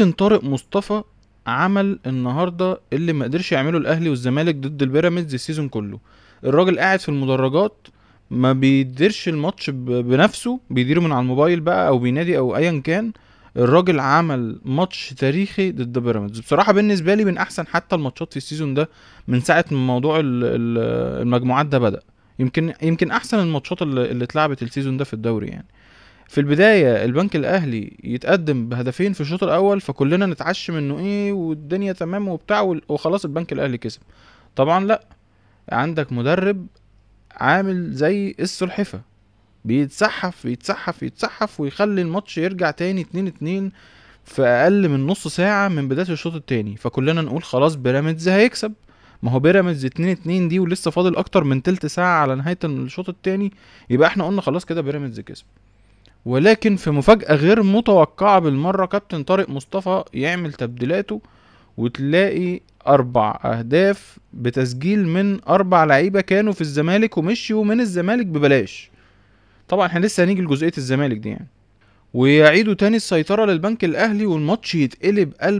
كابتن طارق مصطفى عمل النهارده اللي ما قدرش يعمله الاهلي والزمالك ضد البيراميدز السيزون كله. الراجل قاعد في المدرجات، ما بيديرش الماتش بنفسه، بيديره من على الموبايل بقى او بينادي او ايا كان. الراجل عمل ماتش تاريخي ضد بيراميدز، بصراحة بالنسبة لي من احسن حتى الماتشات في السيزون ده، من ساعة ما موضوع المجموعات ده بدأ. يمكن احسن الماتشات اللي اتلعبت السيزون ده في الدوري يعني. في البداية البنك الأهلي يتقدم بهدفين في الشوط الأول، فكلنا نتعشم إنه إيه والدنيا تمام وبتاع وخلاص البنك الأهلي كسب. طبعا لأ، عندك مدرب عامل زي السلحفة، بيتسحف يتسحف يتسحف ويخلي الماتش يرجع تاني 2-2 في أقل من نص ساعة من بداية الشوط التاني، فكلنا نقول خلاص بيراميدز هيكسب. ما هو بيراميدز 2-2 دي ولسه فاضل أكتر من تلت ساعة على نهاية الشوط التاني، يبقى احنا قلنا خلاص كده بيراميدز كسب. ولكن في مفاجأة غير متوقعة بالمرة، كابتن طارق مصطفى يعمل تبديلاته وتلاقي 4 أهداف بتسجيل من 4 لعيبة كانوا في الزمالك ومشيوا من الزمالك ببلاش. طبعا احنا لسه هنيجي لجزئية الزمالك دي يعني. ويعيدوا تاني السيطرة للبنك الأهلي والماتش يتقلب قلب